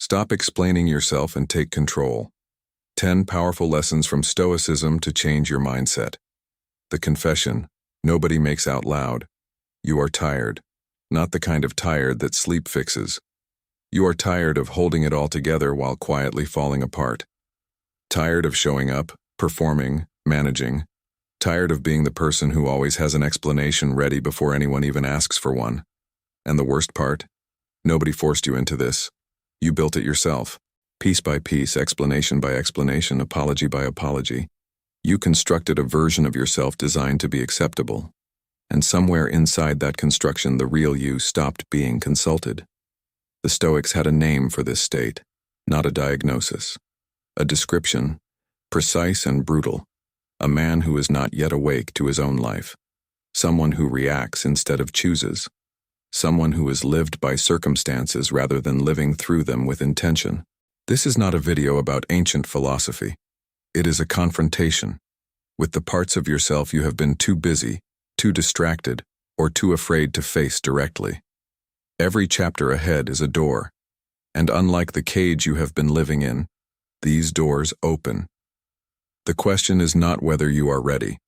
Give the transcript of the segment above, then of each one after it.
Stop explaining yourself and take control. 10 powerful lessons from Stoicism to change your mindset. The confession, nobody makes out loud. You are tired, not the kind of tired that sleep fixes. You are tired of holding it all together while quietly falling apart. Tired of showing up, performing, managing. Tired of being the person who always has an explanation ready before anyone even asks for one. And the worst part? Nobody forced you into this. You built it yourself. Piece by piece, explanation by explanation, apology by apology. You constructed a version of yourself designed to be acceptable. And somewhere inside that construction, the real you stopped being consulted. The Stoics had a name for this state, not a diagnosis. A description, precise and brutal. A man who is not yet awake to his own life. Someone who reacts instead of chooses. Someone who is lived by circumstances rather than living through them with intention. This is not a video about ancient philosophy. It is a confrontation with the parts of yourself you have been too busy, too distracted, or too afraid to face directly. Every chapter ahead is a door, and unlike the cage you have been living in, these doors open. The question is not whether you are ready.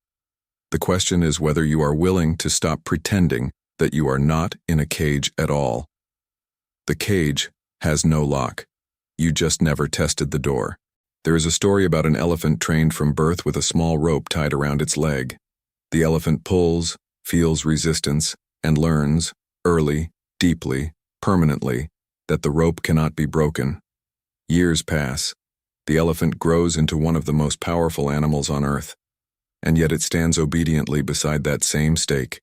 The question is whether you are willing to stop pretending that you are not in a cage at all. The cage has no lock. You just never tested the door. There is a story about an elephant trained from birth with a small rope tied around its leg. The elephant pulls, feels resistance, and learns, early, deeply, permanently, that the rope cannot be broken. Years pass. The elephant grows into one of the most powerful animals on earth, and yet it stands obediently beside that same stake.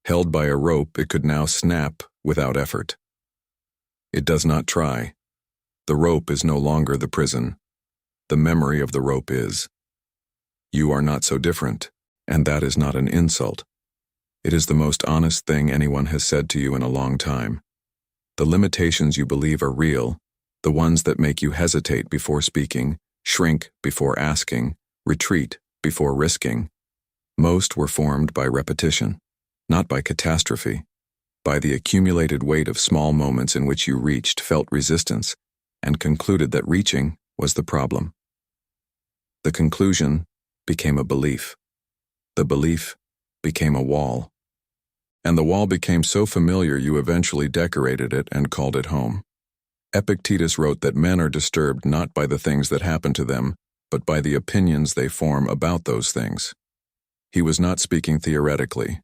Held by a rope it could now snap without effort. It does not try. The rope is no longer the prison. The memory of the rope is. You are not so different, and that is not an insult. It is the most honest thing anyone has said to you in a long time. The limitations you believe are real, the ones that make you hesitate before speaking, shrink before asking, retreat before risking, most were formed by repetition, not by catastrophe, by the accumulated weight of small moments in which you reached, felt resistance, and concluded that reaching was the problem. The conclusion became a belief. The belief became a wall. And the wall became so familiar you eventually decorated it and called it home. Epictetus wrote that men are disturbed not by the things that happen to them, but by the opinions they form about those things. He was not speaking theoretically.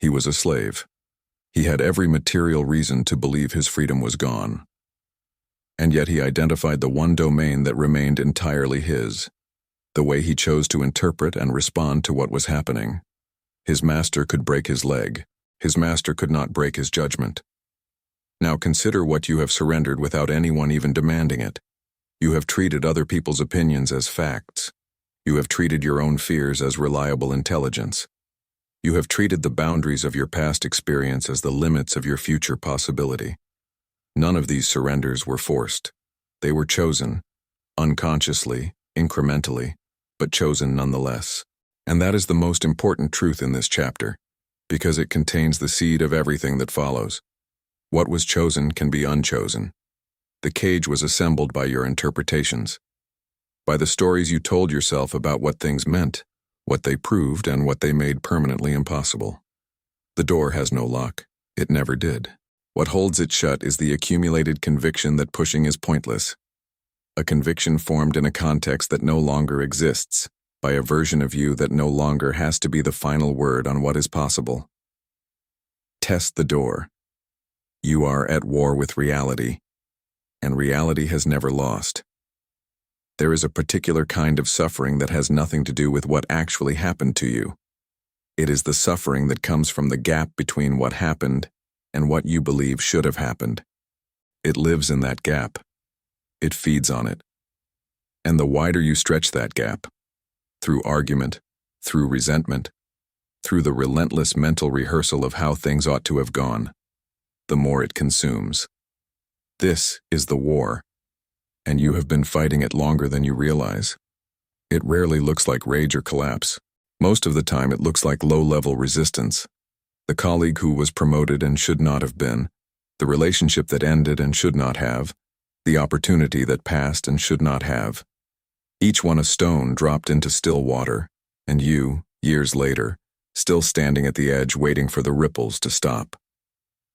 He was a slave. He had every material reason to believe his freedom was gone. And yet he identified the one domain that remained entirely his, the way he chose to interpret and respond to what was happening. His master could break his leg. His master could not break his judgment. Now consider what you have surrendered without anyone even demanding it. You have treated other people's opinions as facts. You have treated your own fears as reliable intelligence. You have treated the boundaries of your past experience as the limits of your future possibility. None of these surrenders were forced. They were chosen, unconsciously, incrementally, but chosen nonetheless. And that is the most important truth in this chapter, because it contains the seed of everything that follows. What was chosen can be unchosen. The cage was assembled by your interpretations, by the stories you told yourself about what things meant, what they proved, and what they made permanently impossible. The door has no lock. It never did. What holds it shut is the accumulated conviction that pushing is pointless. A conviction formed in a context that no longer exists, by a version of you that no longer has to be the final word on what is possible. Test the door. You are at war with reality, and reality has never lost. There is a particular kind of suffering that has nothing to do with what actually happened to you. It is the suffering that comes from the gap between what happened and what you believe should have happened. It lives in that gap. It feeds on it. And the wider you stretch that gap, through argument, through resentment, through the relentless mental rehearsal of how things ought to have gone, the more it consumes. This is the war, and you have been fighting it longer than you realize. It rarely looks like rage or collapse. Most of the time it looks like low-level resistance. The colleague who was promoted and should not have been, the relationship that ended and should not have, the opportunity that passed and should not have. Each one a stone dropped into still water, and you, years later, still standing at the edge waiting for the ripples to stop.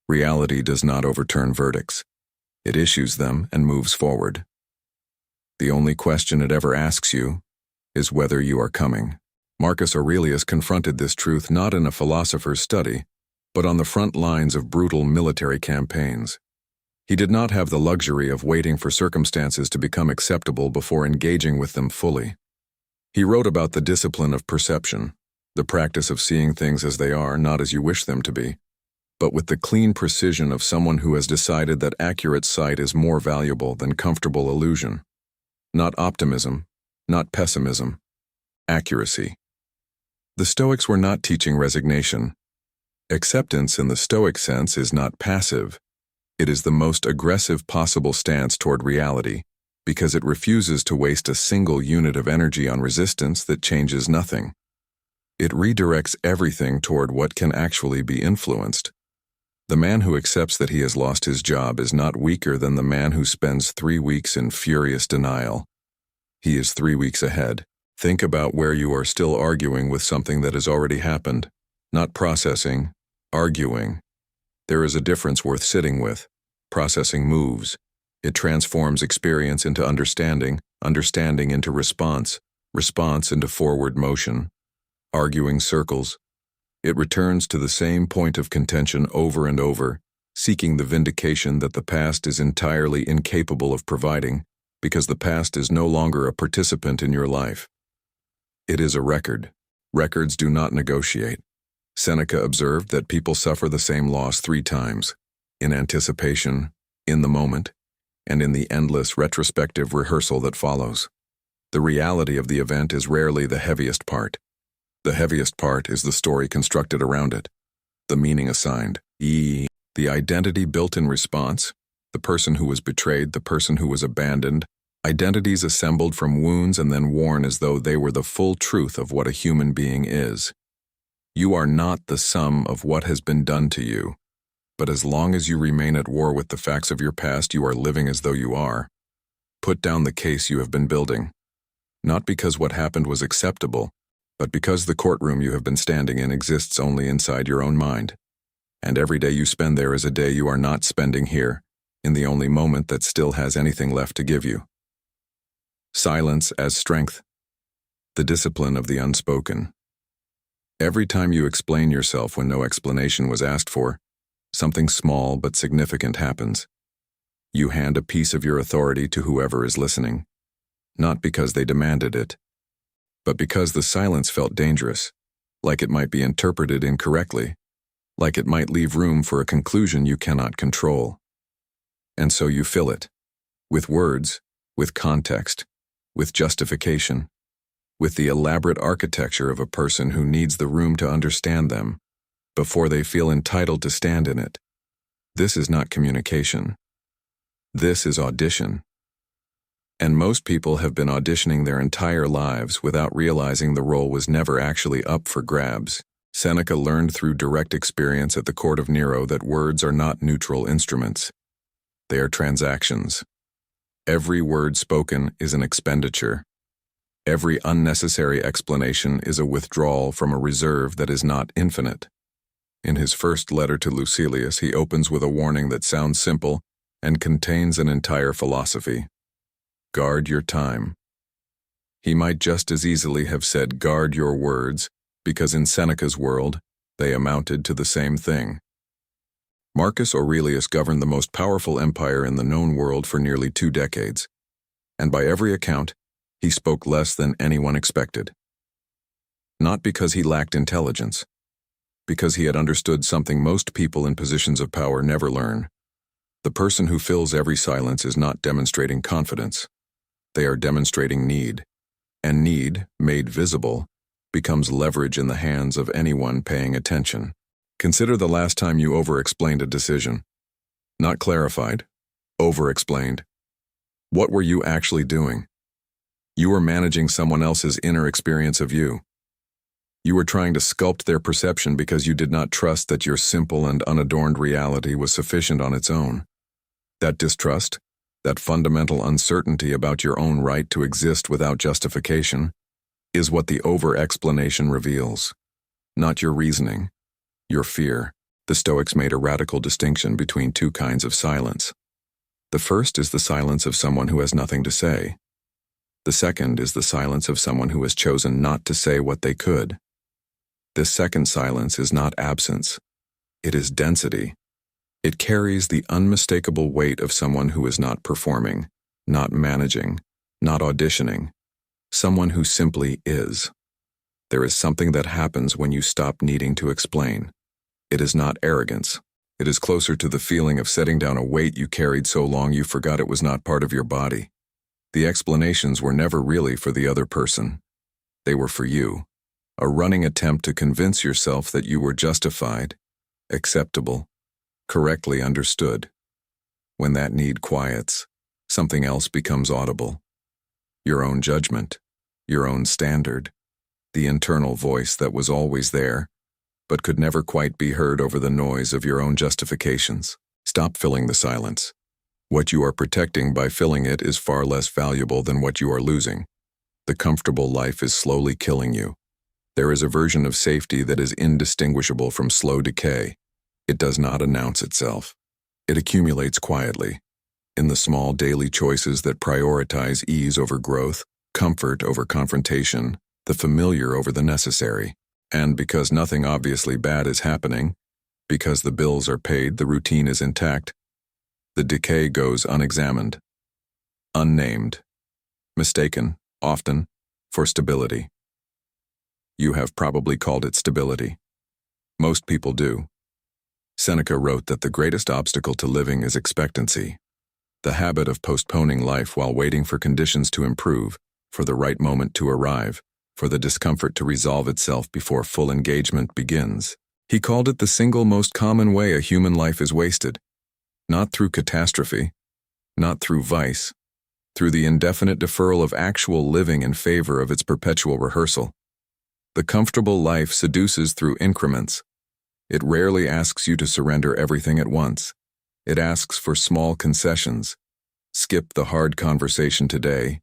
Reality does not overturn verdicts. It issues them and moves forward. The only question it ever asks you is whether you are coming. Marcus Aurelius confronted this truth not in a philosopher's study, but on the front lines of brutal military campaigns. He did not have the luxury of waiting for circumstances to become acceptable before engaging with them fully. He wrote about the discipline of perception, the practice of seeing things as they are, not as you wish them to be, but with the clean precision of someone who has decided that accurate sight is more valuable than comfortable illusion. Not optimism, not pessimism, accuracy. The Stoics were not teaching resignation. Acceptance in the Stoic sense is not passive. It is the most aggressive possible stance toward reality, because it refuses to waste a single unit of energy on resistance that changes nothing. It redirects everything toward what can actually be influenced. The man who accepts that he has lost his job is not weaker than the man who spends 3 weeks in furious denial. He is 3 weeks ahead. Think about where you are still arguing with something that has already happened, not processing, arguing. There is a difference worth sitting with. Processing moves. It transforms experience into understanding, understanding into response, response into forward motion. Arguing circles. It returns to the same point of contention over and over, seeking the vindication that the past is entirely incapable of providing, because the past is no longer a participant in your life. It is a record. Records do not negotiate. Seneca observed that people suffer the same loss 3 times, in anticipation, in the moment, and in the endless retrospective rehearsal that follows. The reality of the event is rarely the heaviest part. The heaviest part is the story constructed around it, the meaning assigned, the identity built in response, the person who was betrayed, the person who was abandoned, identities assembled from wounds and then worn as though they were the full truth of what a human being is. You are not the sum of what has been done to you, but as long as you remain at war with the facts of your past, you are living as though you are. Put down the case you have been building, not because what happened was acceptable, but because the courtroom you have been standing in exists only inside your own mind. And every day you spend there is a day you are not spending here, in the only moment that still has anything left to give you. Silence as strength. The discipline of the unspoken. Every time you explain yourself when no explanation was asked for, something small but significant happens. You hand a piece of your authority to whoever is listening, not because they demanded it, but because the silence felt dangerous, like it might be interpreted incorrectly, like it might leave room for a conclusion you cannot control. And so you fill it, with words, with context, with justification, with the elaborate architecture of a person who needs the room to understand them, before they feel entitled to stand in it. This is not communication. This is audition. And most people have been auditioning their entire lives without realizing the role was never actually up for grabs. Seneca learned through direct experience at the court of Nero that words are not neutral instruments. They are transactions. Every word spoken is an expenditure. Every unnecessary explanation is a withdrawal from a reserve that is not infinite. In his first letter to Lucilius, he opens with a warning that sounds simple and contains an entire philosophy. Guard your time. He might just as easily have said guard your words, because in Seneca's world, they amounted to the same thing. Marcus Aurelius governed the most powerful empire in the known world for nearly 2 decades, and by every account, he spoke less than anyone expected. Not because he lacked intelligence, because he had understood something most people in positions of power never learn. The person who fills every silence is not demonstrating confidence. They are demonstrating need, and need, made visible, becomes leverage in the hands of anyone paying attention. Consider the last time you over-explained a decision. Not clarified, over-explained. What were you actually doing? You were managing someone else's inner experience of you. You were trying to sculpt their perception because you did not trust that your simple and unadorned reality was sufficient on its own. That distrust, That fundamental uncertainty about your own right to exist without justification, is what the over-explanation reveals. Not your reasoning, your fear. The Stoics made a radical distinction between two kinds of silence. The first is the silence of someone who has nothing to say. The second is the silence of someone who has chosen not to say what they could. This second silence is not absence. It is density. It carries the unmistakable weight of someone who is not performing, not managing, not auditioning, someone who simply is. There is something that happens when you stop needing to explain. It is not arrogance. It is closer to the feeling of setting down a weight you carried so long you forgot it was not part of your body. The explanations were never really for the other person. They were for you. A running attempt to convince yourself that you were justified, acceptable, correctly understood. When that need quiets, something else becomes audible. Your own judgment, your own standard, the internal voice that was always there, but could never quite be heard over the noise of your own justifications. Stop filling the silence. What you are protecting by filling it is far less valuable than what you are losing. The comfortable life is slowly killing you. There is a version of safety that is indistinguishable from slow decay. It does not announce itself. It accumulates quietly, in the small daily choices that prioritize ease over growth, comfort over confrontation, the familiar over the necessary. And because nothing obviously bad is happening, because the bills are paid, the routine is intact, the decay goes unexamined, unnamed, mistaken, often, for stability. You have probably called it stability. Most people do. Seneca wrote that the greatest obstacle to living is expectancy, the habit of postponing life while waiting for conditions to improve, for the right moment to arrive, for the discomfort to resolve itself before full engagement begins. He called it the single most common way a human life is wasted, not through catastrophe, not through vice, through the indefinite deferral of actual living in favor of its perpetual rehearsal. The comfortable life seduces through increments. It rarely asks you to surrender everything at once. It asks for small concessions. Skip the hard conversation today.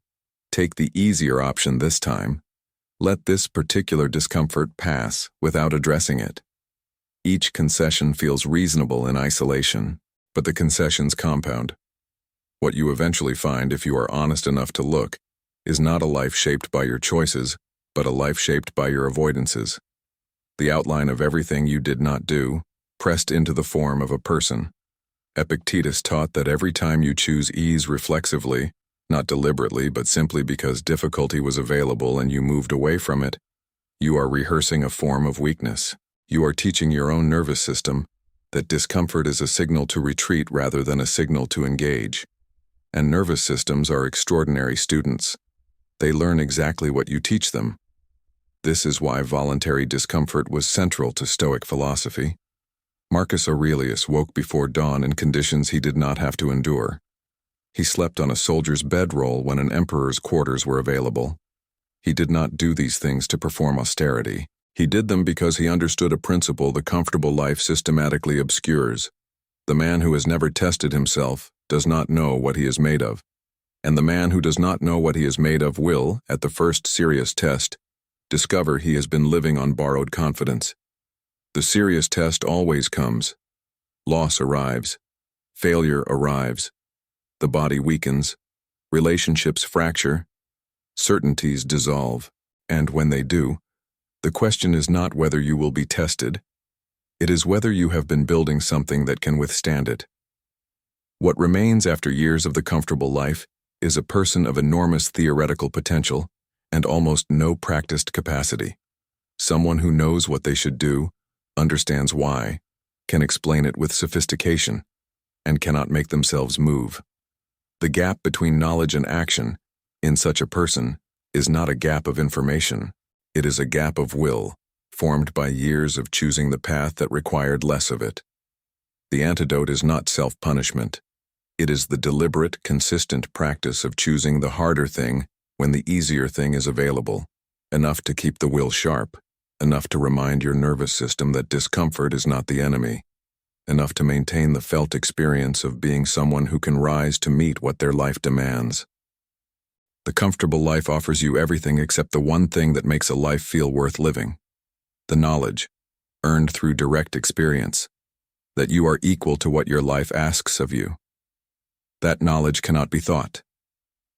Take the easier option this time. Let this particular discomfort pass without addressing it. Each concession feels reasonable in isolation, but the concessions compound. What you eventually find, if you are honest enough to look, is not a life shaped by your choices, but a life shaped by your avoidances. The outline of everything you did not do, pressed into the form of a person. Epictetus taught that every time you choose ease reflexively, not deliberately but simply because difficulty was available and you moved away from it, you are rehearsing a form of weakness. You are teaching your own nervous system that discomfort is a signal to retreat rather than a signal to engage. And nervous systems are extraordinary students. They learn exactly what you teach them. This is why voluntary discomfort was central to Stoic philosophy. Marcus Aurelius woke before dawn in conditions he did not have to endure. He slept on a soldier's bedroll when an emperor's quarters were available. He did not do these things to perform austerity. He did them because he understood a principle the comfortable life systematically obscures. The man who has never tested himself does not know what he is made of. And the man who does not know what he is made of will, at the first serious test, discover he has been living on borrowed confidence. The serious test always comes. Loss arrives. Failure arrives. The body weakens. Relationships fracture. Certainties dissolve. And when they do, the question is not whether you will be tested. It is whether you have been building something that can withstand it. What remains after years of the comfortable life is a person of enormous theoretical potential and almost no practiced capacity. Someone who knows what they should do, understands why, can explain it with sophistication, and cannot make themselves move. The gap between knowledge and action, in such a person, is not a gap of information. It is a gap of will, formed by years of choosing the path that required less of it. The antidote is not self-punishment. It is the deliberate, consistent practice of choosing the harder thing when the easier thing is available, enough to keep the will sharp, enough to remind your nervous system that discomfort is not the enemy. enough to maintain the felt experience of being someone who can rise to meet what their life demands. The comfortable life offers you everything except the one thing that makes a life feel worth living: the knowledge, earned through direct experience, that you are equal to what your life asks of you. That knowledge cannot be thought.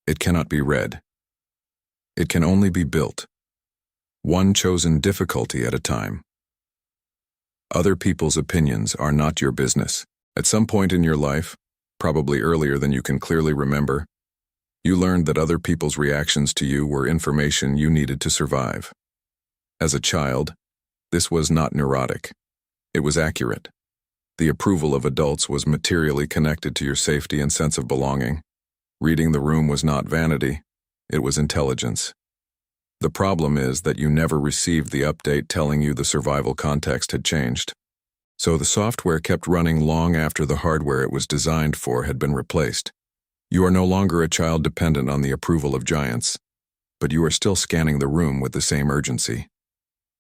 It cannot be read. It can only be built, one chosen difficulty at a time. Other people's opinions are not your business. At some point in your life, probably earlier than you can clearly remember, you learned that other people's reactions to you were information you needed to survive. As a child, this was not neurotic. It was accurate. The approval of adults was materially connected to your safety and sense of belonging. Reading the room was not vanity, it was intelligence. The problem is that you never received the update telling you the survival context had changed. So the software kept running long after the hardware it was designed for had been replaced. You are no longer a child dependent on the approval of giants, but you are still scanning the room with the same urgency.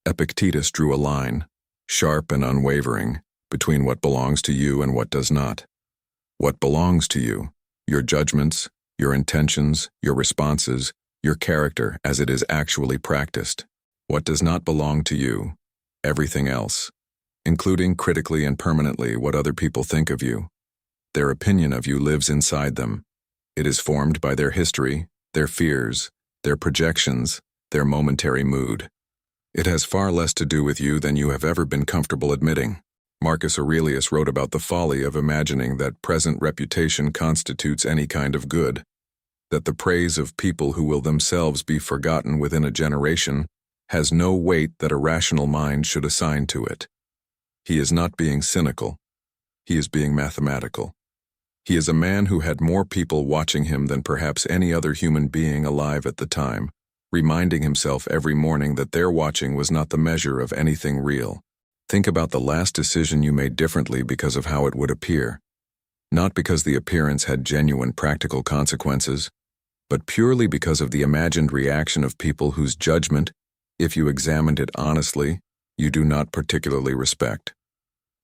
Epictetus drew a line, sharp and unwavering, between what belongs to you and what does not. What belongs to you, your judgments, your intentions, your responses, your character as it is actually practiced. What does not belong to you, everything else, including critically and permanently what other people think of you. Their opinion of you lives inside them. It is formed by their history, their fears, their projections, their momentary mood. It has far less to do with you than you have ever been comfortable admitting. Marcus Aurelius wrote about the folly of imagining that present reputation constitutes any kind of good, that the praise of people who will themselves be forgotten within a generation has no weight that a rational mind should assign to it. He is not being cynical. He is being mathematical. He is a man who had more people watching him than perhaps any other human being alive at the time, reminding himself every morning that their watching was not the measure of anything real. Think about the last decision you made differently because of how it would appear. Not because the appearance had genuine practical consequences, but purely because of the imagined reaction of people whose judgment, if you examined it honestly, you do not particularly respect.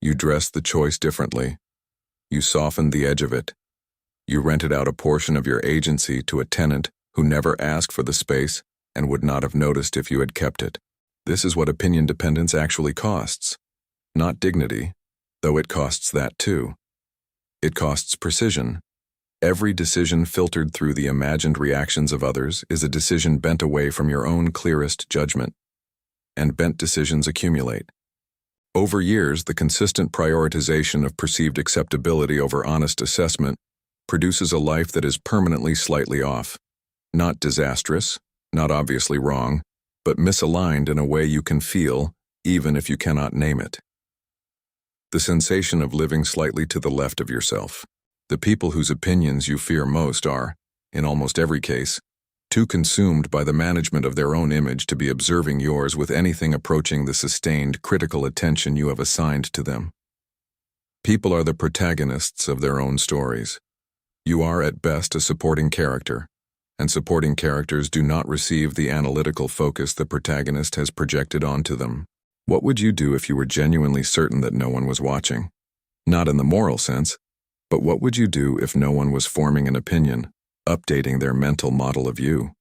You dressed the choice differently. You softened the edge of it. You rented out a portion of your agency to a tenant who never asked for the space and would not have noticed if you had kept it. This is what opinion dependence actually costs. Not dignity, though it costs that too. It costs precision. Every decision filtered through the imagined reactions of others is a decision bent away from your own clearest judgment. And bent decisions accumulate. Over years, the consistent prioritization of perceived acceptability over honest assessment produces a life that is permanently slightly off. Not disastrous, not obviously wrong, but misaligned in a way you can feel, even if you cannot name it. The sensation of living slightly to the left of yourself. The people whose opinions you fear most are, in almost every case, too consumed by the management of their own image to be observing yours with anything approaching the sustained, critical attention you have assigned to them. People are the protagonists of their own stories. You are at best a supporting character, and supporting characters do not receive the analytical focus the protagonist has projected onto them. What would you do if you were genuinely certain that no one was watching? Not in the moral sense, but what would you do if no one was forming an opinion, updating their mental model of you?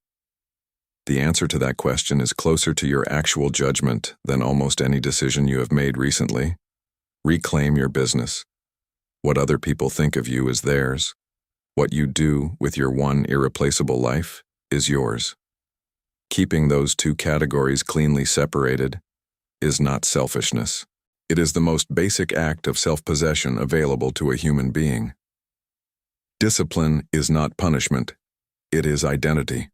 The answer to that question is closer to your actual judgment than almost any decision you have made recently. Reclaim your business. What other people think of you is theirs. What you do with your one irreplaceable life is yours. Keeping those two categories cleanly separated is not selfishness. It is the most basic act of self-possession available to a human being. Discipline is not punishment. It is identity.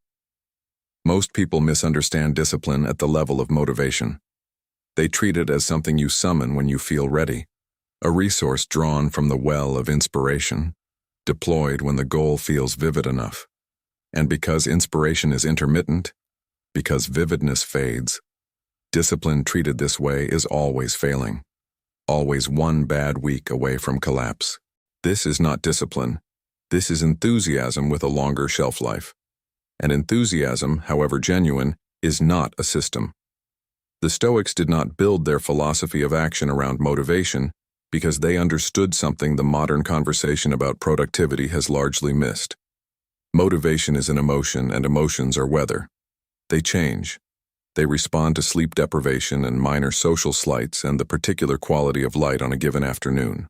Most people misunderstand discipline at the level of motivation. They treat it as something you summon when you feel ready, a resource drawn from the well of inspiration, deployed when the goal feels vivid enough. And because inspiration is intermittent, because vividness fades, discipline treated this way is always failing, always one bad week away from collapse. This is not discipline. This is enthusiasm with a longer shelf life. And enthusiasm, however genuine, is not a system. The Stoics did not build their philosophy of action around motivation. because they understood something the modern conversation about productivity has largely missed. Motivation is an emotion, and emotions are weather. They change. They respond to sleep deprivation and minor social slights and the particular quality of light on a given afternoon.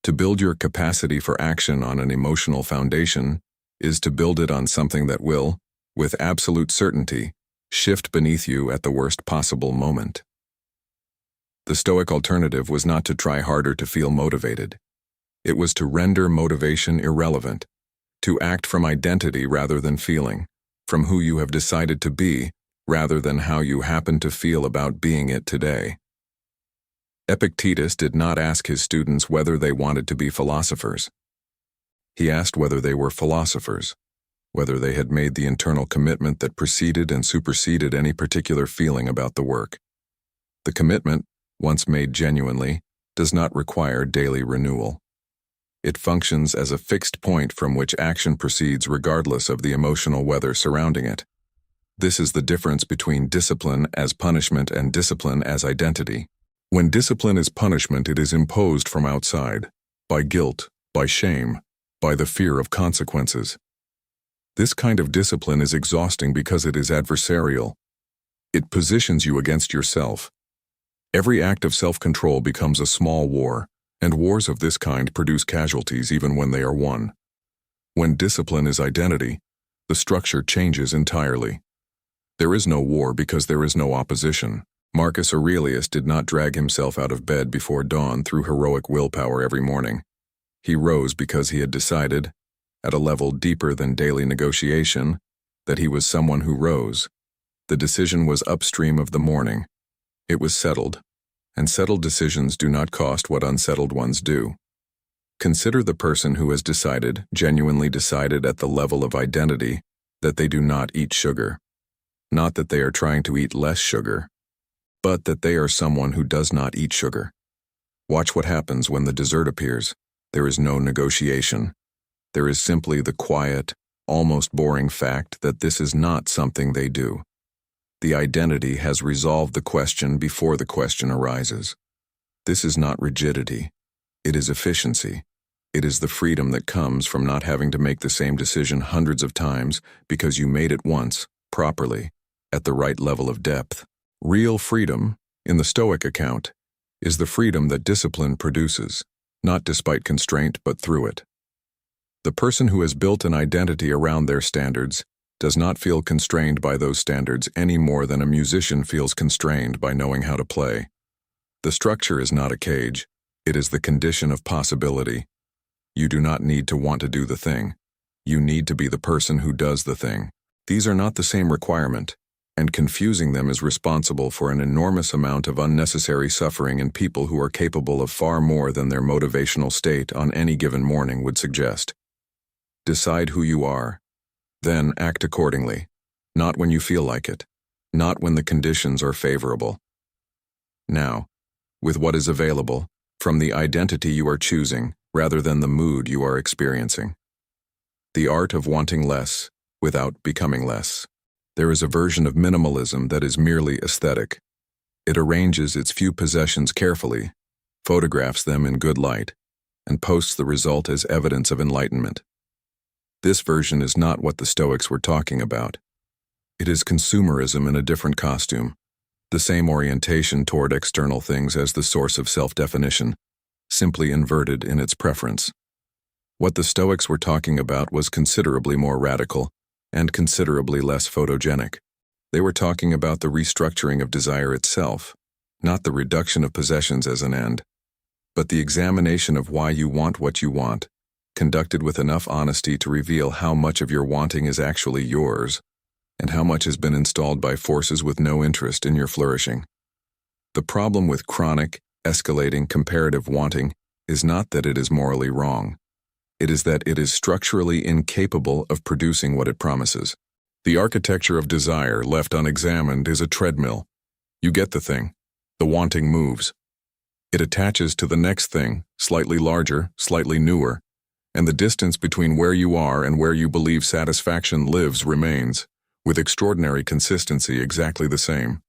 To build your capacity for action on an emotional foundation is to build it on something that will, with absolute certainty, shift beneath you at the worst possible moment. The Stoic alternative was not to try harder to feel motivated. It was to render motivation irrelevant, to act from identity rather than feeling, from who you have decided to be rather than how you happen to feel about being it today. Epictetus did not ask his students whether they wanted to be philosophers. He asked whether they were philosophers, whether they had made the internal commitment that preceded and superseded any particular feeling about the work. The commitment, once made genuinely, does not require daily renewal. It functions as a fixed point from which action proceeds regardless of the emotional weather surrounding it. This is the difference between discipline as punishment and discipline as identity. When discipline is punishment, it is imposed from outside, by guilt, by shame, by the fear of consequences. This kind of discipline is exhausting because it is adversarial. It positions you against yourself. Every act of self-control becomes a small war, and wars of this kind produce casualties even when they are won. When discipline is identity, the structure changes entirely. There is no war because there is no opposition. Marcus Aurelius did not drag himself out of bed before dawn through heroic willpower every morning. He rose because he had decided, at a level deeper than daily negotiation, that he was someone who rose. The decision was upstream of the morning. It was settled, and settled decisions do not cost what unsettled ones do. Consider the person who has decided, genuinely decided at the level of identity, that they do not eat sugar. Not that they are trying to eat less sugar, but that they are someone who does not eat sugar. Watch what happens when the dessert appears. There is no negotiation. There is simply the quiet, almost boring fact that this is not something they do. The identity has resolved the question before the question arises. This is not rigidity. It is efficiency. It is the freedom that comes from not having to make the same decision hundreds of times because you made it once, properly, at the right level of depth. Real freedom, in the Stoic account, is the freedom that discipline produces, not despite constraint but through it. The person who has built an identity around their standards does not feel constrained by those standards any more than a musician feels constrained by knowing how to play. The structure is not a cage, it is the condition of possibility. You do not need to want to do the thing. You need to be the person who does the thing. These are not the same requirement, and confusing them is responsible for an enormous amount of unnecessary suffering in people who are capable of far more than their motivational state on any given morning would suggest. Decide who you are. Then act accordingly, not when you feel like it, not when the conditions are favorable. Now, with what is available, from the identity you are choosing rather than the mood you are experiencing. The art of wanting less without becoming less. There is a version of minimalism that is merely aesthetic. It arranges its few possessions carefully, photographs them in good light, and posts the result as evidence of enlightenment. This version is not what the Stoics were talking about. It is consumerism in a different costume, the same orientation toward external things as the source of self-definition, simply inverted in its preference. What the Stoics were talking about was considerably more radical and considerably less photogenic. They were talking about the restructuring of desire itself, not the reduction of possessions as an end, but the examination of why you want what you want, conducted with enough honesty to reveal how much of your wanting is actually yours, and how much has been installed by forces with no interest in your flourishing. The problem with chronic, escalating, comparative wanting is not that it is morally wrong. It is that it is structurally incapable of producing what it promises. The architecture of desire left unexamined is a treadmill. You get the thing. The wanting moves. It attaches to the next thing, slightly larger, slightly newer, and the distance between where you are and where you believe satisfaction lives remains, with extraordinary consistency, exactly the same.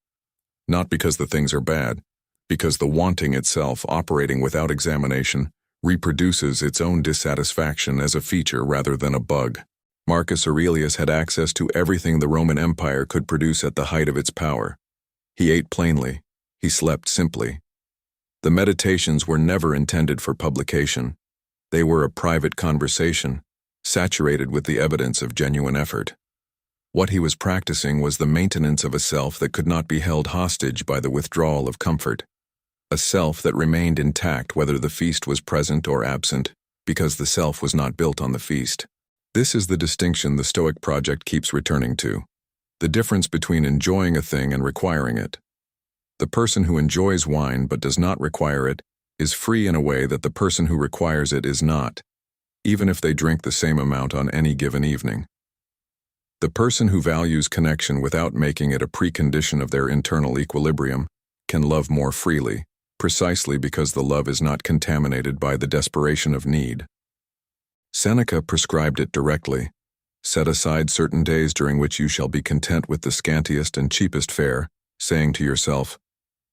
Not because the things are bad, because the wanting itself, operating without examination, reproduces its own dissatisfaction as a feature rather than a bug. Marcus Aurelius had access to everything the Roman Empire could produce at the height of its power. He ate plainly. He slept simply. The meditations were never intended for publication. They were a private conversation, saturated with the evidence of genuine effort. What he was practicing was the maintenance of a self that could not be held hostage by the withdrawal of comfort. A self that remained intact whether the feast was present or absent, because the self was not built on the feast. This is the distinction the Stoic project keeps returning to. The difference between enjoying a thing and requiring it. The person who enjoys wine but does not require it is free in a way that the person who requires it is not, even if they drink the same amount on any given evening. The person who values connection without making it a precondition of their internal equilibrium can love more freely, precisely because the love is not contaminated by the desperation of need. Seneca prescribed it directly. Set aside certain days during which you shall be content with the scantiest and cheapest fare, saying to yourself,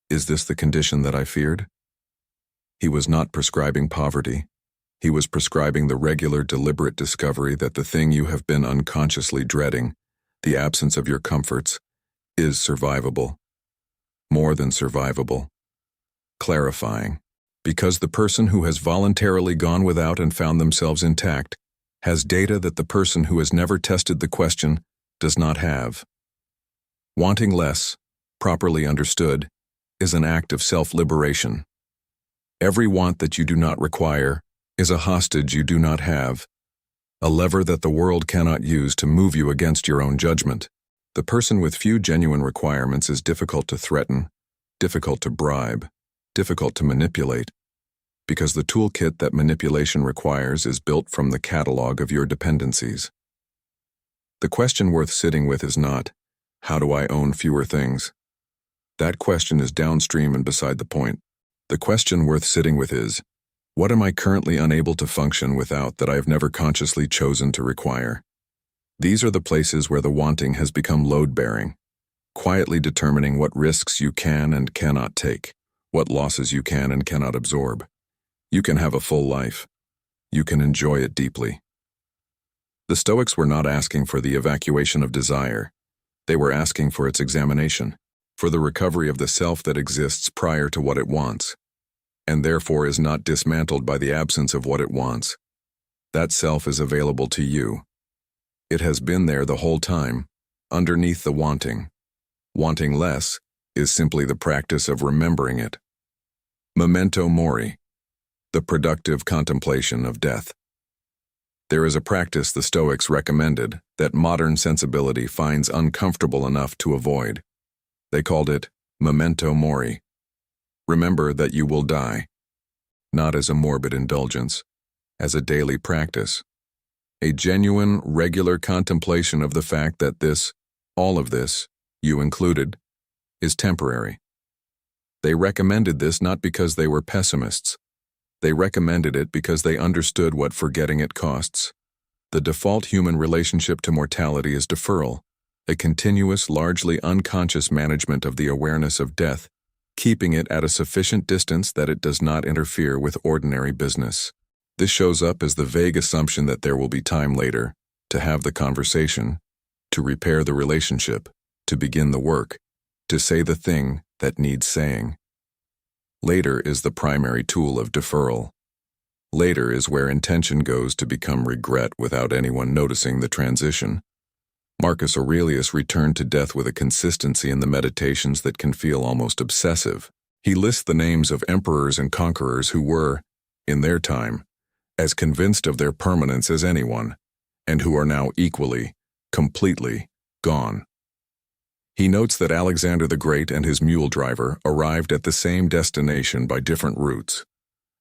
"Is this the condition that I feared?" He was not prescribing poverty. He was prescribing the regular, deliberate discovery that the thing you have been unconsciously dreading, the absence of your comforts, is survivable. More than survivable. Clarifying. Because the person who has voluntarily gone without and found themselves intact has data that the person who has never tested the question does not have. Wanting less, properly understood, is an act of self-liberation. Every want that you do not require is a hostage you do not have, a lever that the world cannot use to move you against your own judgment. The person with few genuine requirements is difficult to threaten, difficult to bribe, difficult to manipulate, because the toolkit that manipulation requires is built from the catalog of your dependencies. The question worth sitting with is not, how do I own fewer things? That question is downstream and beside the point. The question worth sitting with is, what am I currently unable to function without that I have never consciously chosen to require? These are the places where the wanting has become load-bearing, quietly determining what risks you can and cannot take, what losses you can and cannot absorb. You can have a full life. You can enjoy it deeply. The Stoics were not asking for the evacuation of desire. They were asking for its examination, for the recovery of the self that exists prior to what it wants, and therefore is not dismantled by the absence of what it wants. That self is available to you. It has been there the whole time, underneath the wanting. Wanting less is simply the practice of remembering it. Memento Mori, the productive contemplation of death. There is a practice the Stoics recommended that modern sensibility finds uncomfortable enough to avoid. They called it Memento Mori. Remember that you will die, not as a morbid indulgence, as a daily practice. A genuine, regular contemplation of the fact that this, all of this, you included, is temporary. They recommended this not because they were pessimists. They recommended it because they understood what forgetting it costs. The default human relationship to mortality is deferral, a continuous, largely unconscious management of the awareness of death, keeping it at a sufficient distance that it does not interfere with ordinary business. This shows up as the vague assumption that there will be time later, to have the conversation, to repair the relationship, to begin the work, to say the thing that needs saying. Later is the primary tool of deferral. Later is where intention goes to become regret without anyone noticing the transition. Marcus Aurelius returned to death with a consistency in the meditations that can feel almost obsessive. He lists the names of emperors and conquerors who were, in their time, as convinced of their permanence as anyone, and who are now equally, completely, gone. He notes that Alexander the Great and his mule driver arrived at the same destination by different routes,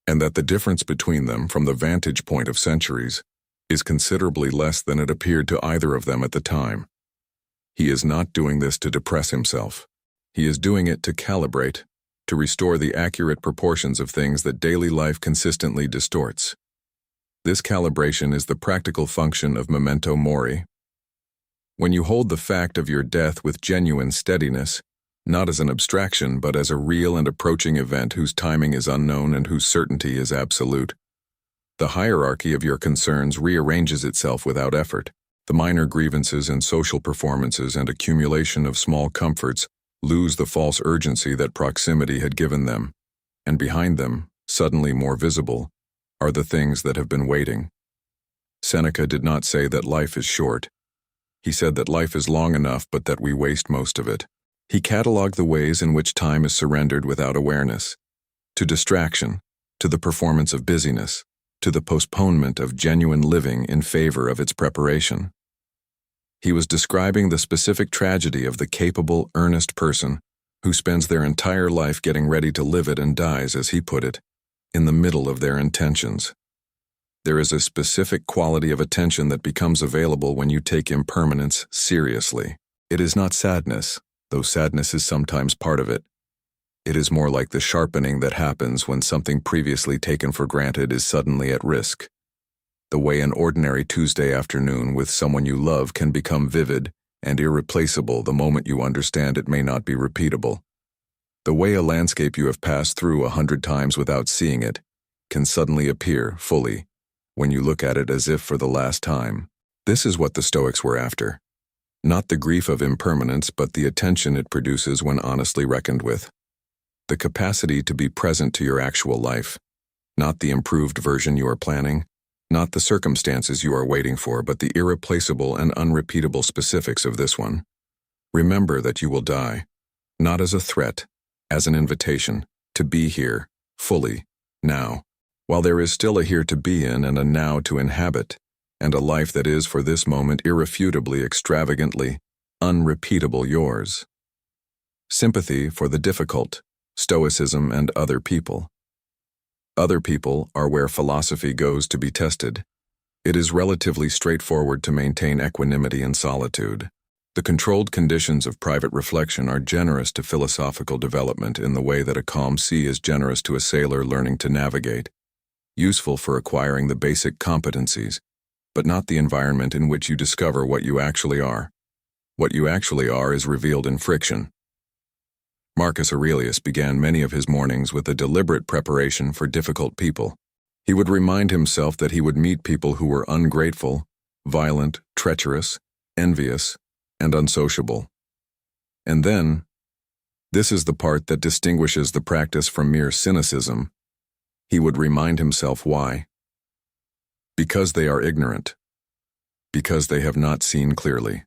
and that the difference between them from the vantage point of centuries is considerably less than it appeared to either of them at the time. He is not doing this to depress himself. He is doing it to calibrate, to restore the accurate proportions of things that daily life consistently distorts. This calibration is the practical function of Memento Mori. When you hold the fact of your death with genuine steadiness, not as an abstraction but as a real and approaching event whose timing is unknown and whose certainty is absolute. The hierarchy of your concerns rearranges itself without effort. The minor grievances and social performances and accumulation of small comforts lose the false urgency that proximity had given them, and behind them, suddenly more visible, are the things that have been waiting. Seneca did not say that life is short. He said that life is long enough but that we waste most of it. He catalogued the ways in which time is surrendered without awareness, to distraction, to the performance of busyness, to the postponement of genuine living in favor of its preparation. He was describing the specific tragedy of the capable, earnest person who spends their entire life getting ready to live it and dies, as he put it, in the middle of their intentions. There is a specific quality of attention that becomes available when you take impermanence seriously. It is not sadness, though sadness is sometimes part of it. It is more like the sharpening that happens when something previously taken for granted is suddenly at risk. The way an ordinary Tuesday afternoon with someone you love can become vivid and irreplaceable the moment you understand it may not be repeatable. The way a landscape you have passed through 100 times without seeing it can suddenly appear fully when you look at it as if for the last time. This is what the Stoics were after. Not the grief of impermanence, but the attention it produces when honestly reckoned with. The capacity to be present to your actual life, not the improved version you are planning, not the circumstances you are waiting for, but the irreplaceable and unrepeatable specifics of this one. Remember that you will die, not as a threat, as an invitation, to be here, fully, now, while there is still a here to be in and a now to inhabit, and a life that is for this moment irrefutably, extravagantly, unrepeatable yours. Sympathy for the difficult, Stoicism and other people. Other people are where philosophy goes to be tested. It is relatively straightforward to maintain equanimity in solitude. The controlled conditions of private reflection are generous to philosophical development in the way that a calm sea is generous to a sailor learning to navigate, useful for acquiring the basic competencies, but not the environment in which you discover what you actually are. What you actually are is revealed in friction. Marcus Aurelius began many of his mornings with a deliberate preparation for difficult people. He would remind himself that he would meet people who were ungrateful, violent, treacherous, envious, and unsociable. And then, this is the part that distinguishes the practice from mere cynicism, he would remind himself why. Because they are ignorant. Because they have not seen clearly.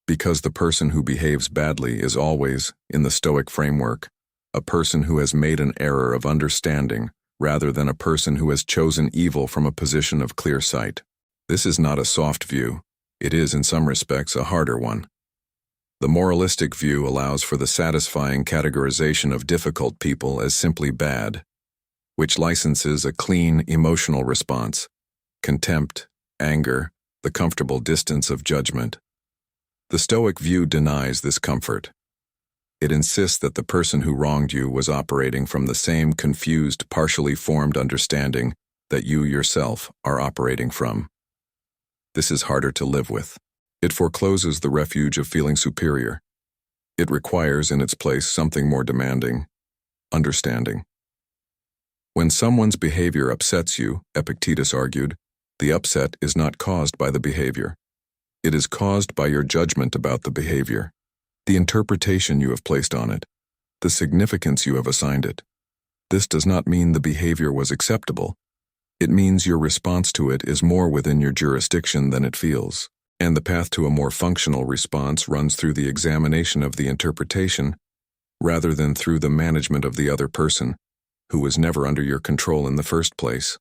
Because the person who behaves badly is always, in the Stoic framework, a person who has made an error of understanding rather than a person who has chosen evil from a position of clear sight. This is not a soft view. It is, in some respects, a harder one. The moralistic view allows for the satisfying categorization of difficult people as simply bad, which licenses a clean emotional response, contempt, anger, the comfortable distance of judgment. The Stoic view denies this comfort. It insists that the person who wronged you was operating from the same confused, partially formed understanding that you yourself are operating from. This is harder to live with. It forecloses the refuge of feeling superior. It requires in its place something more demanding: understanding. When someone's behavior upsets you, Epictetus argued, the upset is not caused by the behavior. It is caused by your judgment about the behavior, the interpretation you have placed on it, the significance you have assigned it. This does not mean the behavior was acceptable. It means your response to it is more within your jurisdiction than it feels, and the path to a more functional response runs through the examination of the interpretation rather than through the management of the other person, who was never under your control in the first place.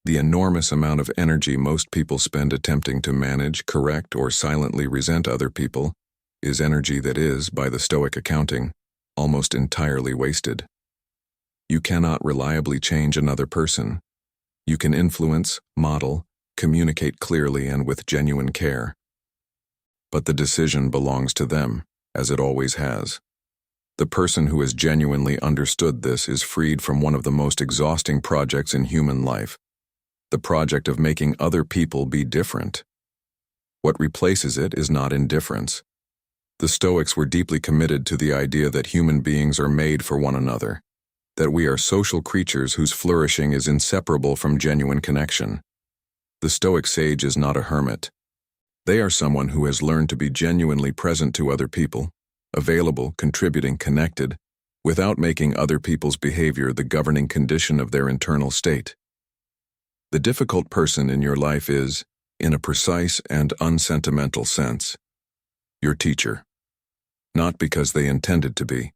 The enormous amount of energy most people spend attempting to manage, correct, or silently resent other people is energy that is, by the Stoic accounting, almost entirely wasted. You cannot reliably change another person. You can influence, model, communicate clearly and with genuine care. But the decision belongs to them, as it always has. The person who has genuinely understood this is freed from one of the most exhausting projects in human life, the project of making other people be different. What replaces it is not indifference. The Stoics were deeply committed to the idea that human beings are made for one another, that we are social creatures whose flourishing is inseparable from genuine connection. The Stoic sage is not a hermit. They are someone who has learned to be genuinely present to other people, available, contributing, connected, without making other people's behavior the governing condition of their internal state. The difficult person in your life is, in a precise and unsentimental sense, your teacher. Not because they intended to be,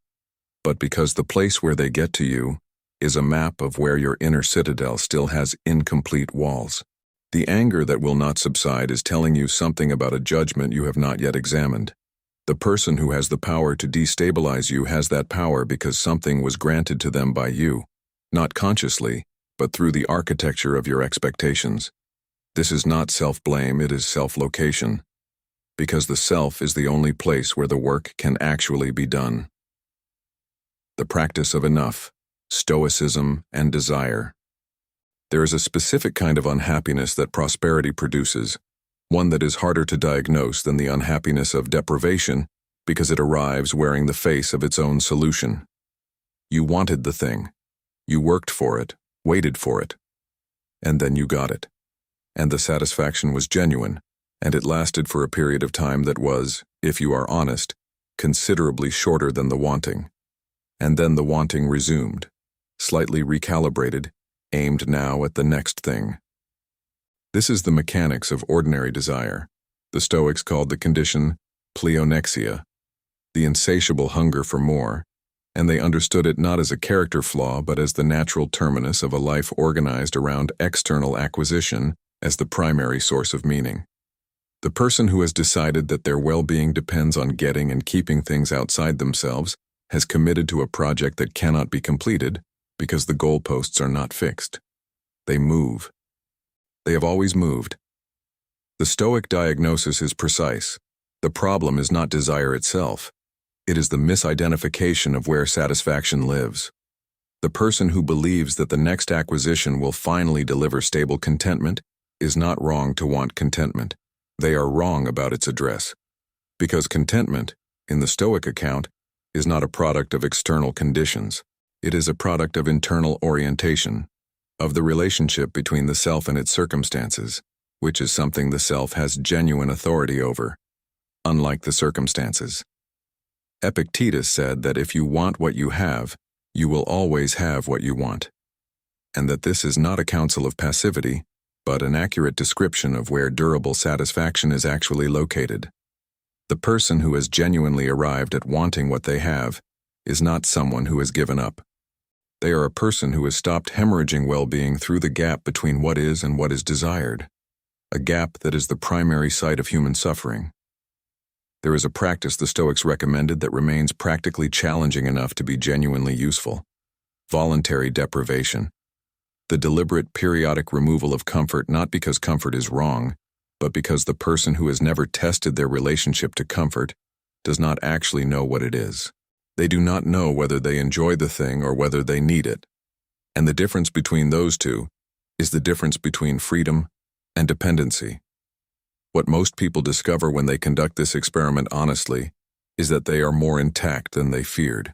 but because the place where they get to you is a map of where your inner citadel still has incomplete walls. The anger that will not subside is telling you something about a judgment you have not yet examined. The person who has the power to destabilize you has that power because something was granted to them by you, not consciously, but through the architecture of your expectations. This is not self-blame, it is self-location, because the self is the only place where the work can actually be done. The practice of enough, stoicism, and desire. There is a specific kind of unhappiness that prosperity produces, one that is harder to diagnose than the unhappiness of deprivation because it arrives wearing the face of its own solution. You wanted the thing. You worked for it, waited for it, and then you got it. And the satisfaction was genuine, and it lasted for a period of time that was, if you are honest, considerably shorter than the wanting. And then the wanting resumed, slightly recalibrated, aimed now at the next thing. This is the mechanics of ordinary desire. The Stoics called the condition pleonexia, the insatiable hunger for more, and they understood it not as a character flaw but as the natural terminus of a life organized around external acquisition as the primary source of meaning. The person who has decided that their well-being depends on getting and keeping things outside themselves has committed to a project that cannot be completed because the goalposts are not fixed. They move. They have always moved. The Stoic diagnosis is precise. The problem is not desire itself. It is the misidentification of where satisfaction lives. The person who believes that the next acquisition will finally deliver stable contentment is not wrong to want contentment. They are wrong about its address. Because contentment, in the Stoic account, is not a product of external conditions. It is a product of internal orientation, of the relationship between the self and its circumstances, which is something the self has genuine authority over, unlike the circumstances. Epictetus said that if you want what you have, you will always have what you want, and that this is not a counsel of passivity, but an accurate description of where durable satisfaction is actually located. The person who has genuinely arrived at wanting what they have is not someone who has given up. They are a person who has stopped hemorrhaging well-being through the gap between what is and what is desired, a gap that is the primary site of human suffering. There is a practice the Stoics recommended that remains practically challenging enough to be genuinely useful: voluntary deprivation. The deliberate periodic removal of comfort not because comfort is wrong, but because the person who has never tested their relationship to comfort does not actually know what it is. They do not know whether they enjoy the thing or whether they need it. And the difference between those two is the difference between freedom and dependency. What most people discover when they conduct this experiment honestly is that they are more intact than they feared.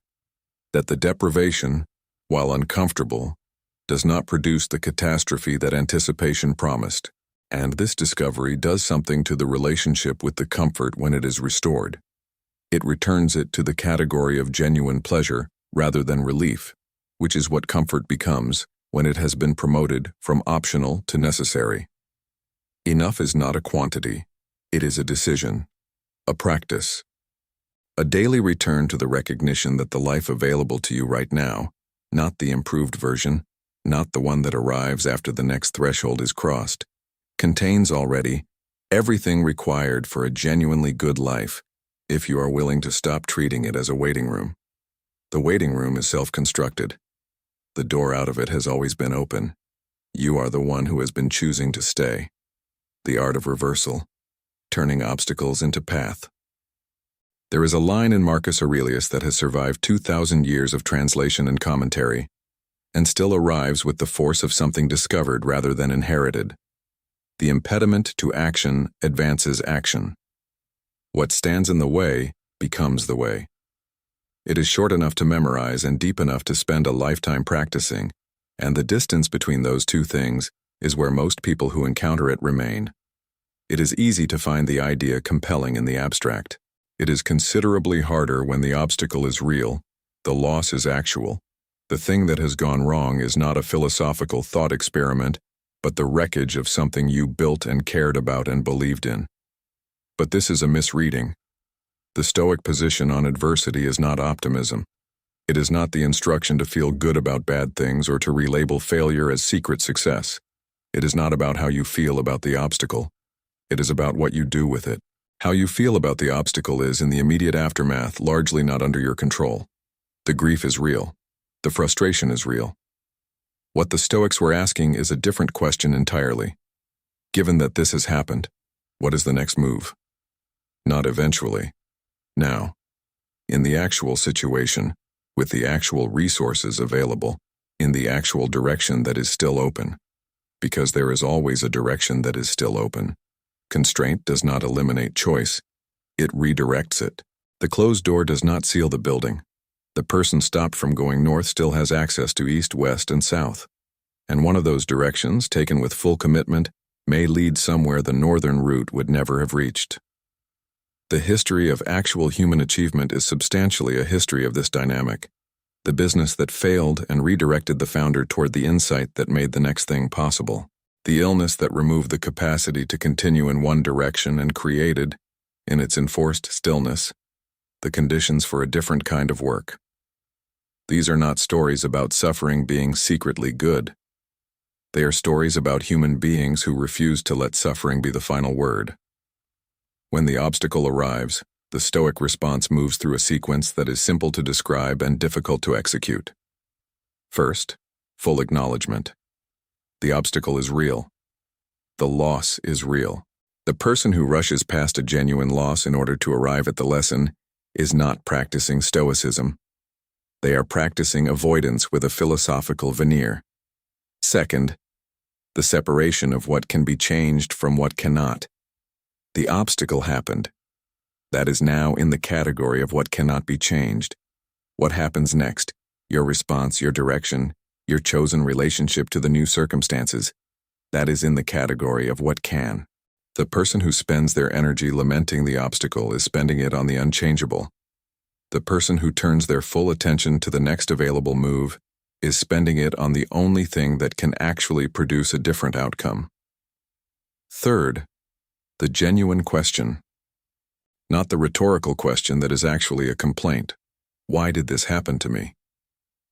That the deprivation, while uncomfortable, does not produce the catastrophe that anticipation promised. And this discovery does something to the relationship with the comfort when it is restored. It returns it to the category of genuine pleasure rather than relief, which is what comfort becomes when it has been promoted from optional to necessary. Enough is not a quantity, it is a decision, a practice. A daily return to the recognition that the life available to you right now, not the improved version, not the one that arrives after the next threshold is crossed, contains already everything required for a genuinely good life, if you are willing to stop treating it as a waiting room. The waiting room is self-constructed. The door out of it has always been open. You are the one who has been choosing to stay. The art of reversal, turning obstacles into path. There is a line in Marcus Aurelius that has survived 2,000 years of translation and commentary, and still arrives with the force of something discovered rather than inherited. The impediment to action advances action. What stands in the way becomes the way. It is short enough to memorize and deep enough to spend a lifetime practicing, and the distance between those two things is where most people who encounter it remain. It is easy to find the idea compelling in the abstract. It is considerably harder when the obstacle is real, the loss is actual. The thing that has gone wrong is not a philosophical thought experiment, but the wreckage of something you built and cared about and believed in. But this is a misreading. The Stoic position on adversity is not optimism. It is not the instruction to feel good about bad things or to relabel failure as secret success. It is not about how you feel about the obstacle. It is about what you do with it. How you feel about the obstacle is, in the immediate aftermath, largely not under your control. The grief is real. The frustration is real. What the Stoics were asking is a different question entirely. Given that this has happened, what is the next move? Not eventually. Now. In the actual situation, with the actual resources available, in the actual direction that is still open. Because there is always a direction that is still open. Constraint does not eliminate choice. It redirects it. The closed door does not seal the building. The person stopped from going north still has access to east, west, and south. And one of those directions, taken with full commitment, may lead somewhere the northern route would never have reached. The history of actual human achievement is substantially a history of this dynamic. The business that failed and redirected the founder toward the insight that made the next thing possible. The illness that removed the capacity to continue in one direction and created, in its enforced stillness, the conditions for a different kind of work. These are not stories about suffering being secretly good. They are stories about human beings who refuse to let suffering be the final word. When the obstacle arrives, the Stoic response moves through a sequence that is simple to describe and difficult to execute. First, full acknowledgement. The obstacle is real. The loss is real. The person who rushes past a genuine loss in order to arrive at the lesson is not practicing Stoicism. They are practicing avoidance with a philosophical veneer. Second, the separation of what can be changed from what cannot. The obstacle happened. That is now in the category of what cannot be changed. What happens next? Your response, your direction, your chosen relationship to the new circumstances. That is in the category of what can. The person who spends their energy lamenting the obstacle is spending it on the unchangeable. The person who turns their full attention to the next available move is spending it on the only thing that can actually produce a different outcome. Third, the genuine question. Not the rhetorical question that is actually a complaint. Why did this happen to me?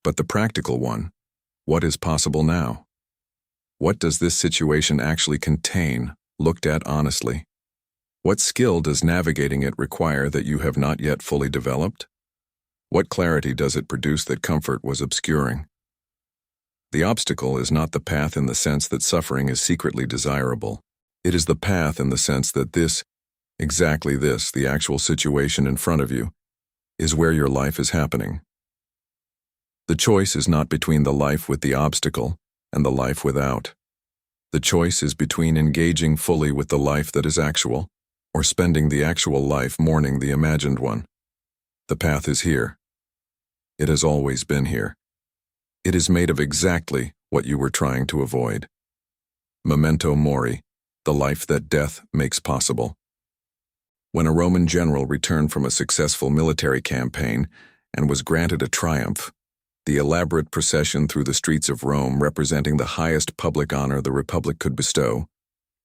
But the practical one. What is possible now? What does this situation actually contain, looked at honestly? What skill does navigating it require that you have not yet fully developed? What clarity does it produce that comfort was obscuring? The obstacle is not the path in the sense that suffering is secretly desirable. It is the path in the sense that this, exactly this, the actual situation in front of you, is where your life is happening. The choice is not between the life with the obstacle and the life without. The choice is between engaging fully with the life that is actual, or spending the actual life mourning the imagined one. The path is here. It has always been here. It is made of exactly what you were trying to avoid. Memento Mori, the life that death makes possible. When a Roman general returned from a successful military campaign and was granted a triumph, the elaborate procession through the streets of Rome representing the highest public honor the Republic could bestow,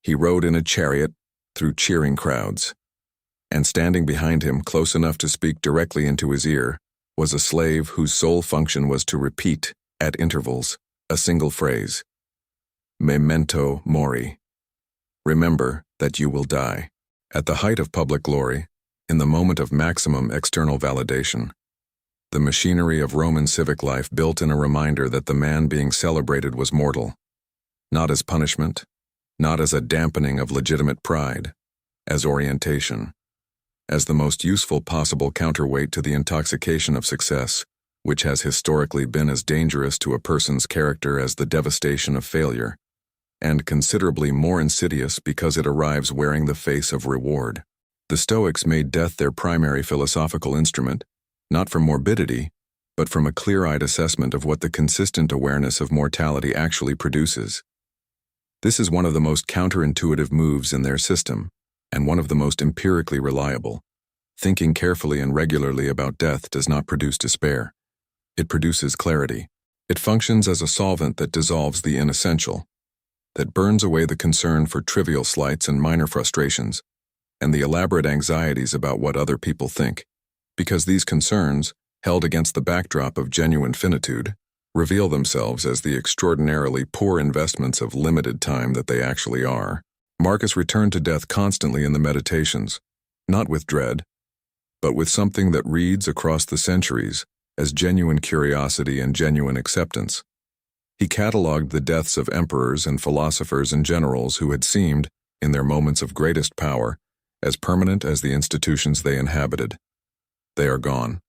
he rode in a chariot through cheering crowds, and standing behind him close enough to speak directly into his ear was a slave whose sole function was to repeat, at intervals, a single phrase: Memento Mori. Remember that you will die. At the height of public glory, in the moment of maximum external validation, the machinery of Roman civic life built in a reminder that the man being celebrated was mortal, not as punishment, not as a dampening of legitimate pride, as orientation, as the most useful possible counterweight to the intoxication of success, which has historically been as dangerous to a person's character as the devastation of failure, and considerably more insidious because it arrives wearing the face of reward. The Stoics made death their primary philosophical instrument, not from morbidity, but from a clear-eyed assessment of what the consistent awareness of mortality actually produces. This is one of the most counterintuitive moves in their system, and one of the most empirically reliable. Thinking carefully and regularly about death does not produce despair. It produces clarity. It functions as a solvent that dissolves the inessential, that burns away the concern for trivial slights and minor frustrations, and the elaborate anxieties about what other people think, because these concerns, held against the backdrop of genuine finitude, reveal themselves as the extraordinarily poor investments of limited time that they actually are. Marcus returned to death constantly in the Meditations, not with dread, but with something that reads across the centuries as genuine curiosity and genuine acceptance. He catalogued the deaths of emperors and philosophers and generals who had seemed, in their moments of greatest power, as permanent as the institutions they inhabited. They are gone.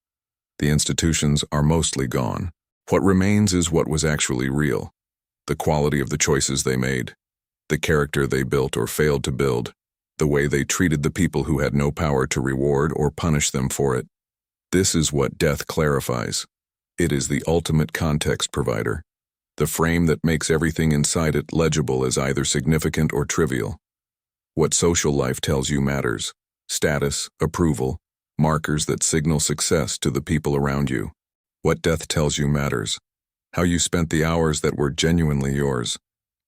The institutions are mostly gone. What remains is what was actually real, the quality of the choices they made, the character they built or failed to build, the way they treated the people who had no power to reward or punish them for it. This is what death clarifies. It is the ultimate context provider, the frame that makes everything inside it legible as either significant or trivial. What social life tells you matters: status, approval, markers that signal success to the people around you. What death tells you matters: how you spent the hours that were genuinely yours,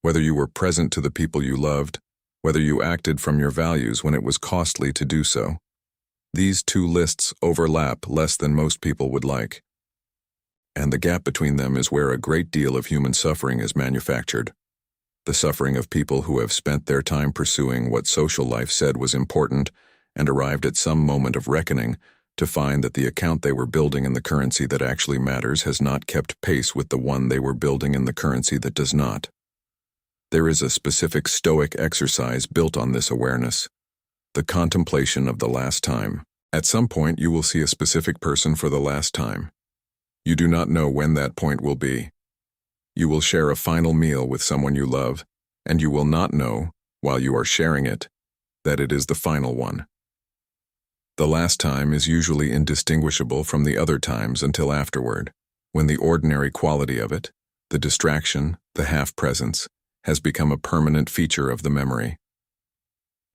whether you were present to the people you loved, whether you acted from your values when it was costly to do so. These two lists overlap less than most people would like. And the gap between them is where a great deal of human suffering is manufactured. The suffering of people who have spent their time pursuing what social life said was important and arrived at some moment of reckoning to find that the account they were building in the currency that actually matters has not kept pace with the one they were building in the currency that does not. There is a specific Stoic exercise built on this awareness: the contemplation of the last time. At some point you will see a specific person for the last time. You do not know when that point will be. You will share a final meal with someone you love, and you will not know, while you are sharing it, that it is the final one. The last time is usually indistinguishable from the other times until afterward, when the ordinary quality of it, the distraction, the half-presence, has become a permanent feature of the memory.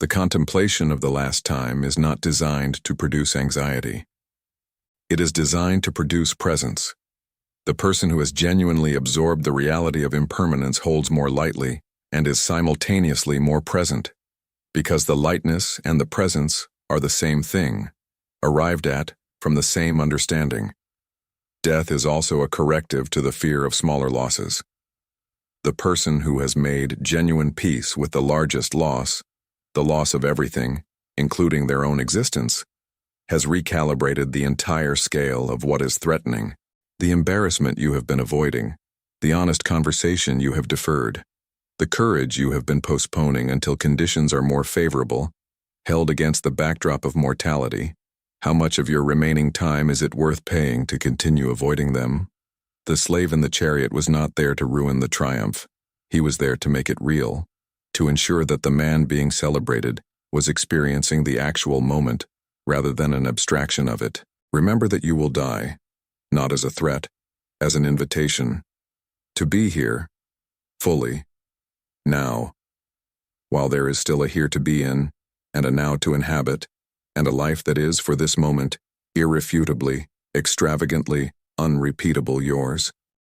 The contemplation of the last time is not designed to produce anxiety. It is designed to produce presence. The person who has genuinely absorbed the reality of impermanence holds more lightly and is simultaneously more present, because the lightness and the presence are the same thing, arrived at from the same understanding. Death is also a corrective to the fear of smaller losses. The person who has made genuine peace with the largest loss, the loss of everything, including their own existence, has recalibrated the entire scale of what is threatening, the embarrassment you have been avoiding, the honest conversation you have deferred, the courage you have been postponing until conditions are more favorable, held against the backdrop of mortality. How much of your remaining time is it worth paying to continue avoiding them? The slave in the chariot was not there to ruin the triumph. He was there to make it real, to ensure that the man being celebrated was experiencing the actual moment rather than an abstraction of it. Remember that you will die, not as a threat, as an invitation, to be here, fully, now, while there is still a here to be in, and a now to inhabit, and a life that is, for this moment, irrefutably, extravagantly, unrepeatable yours.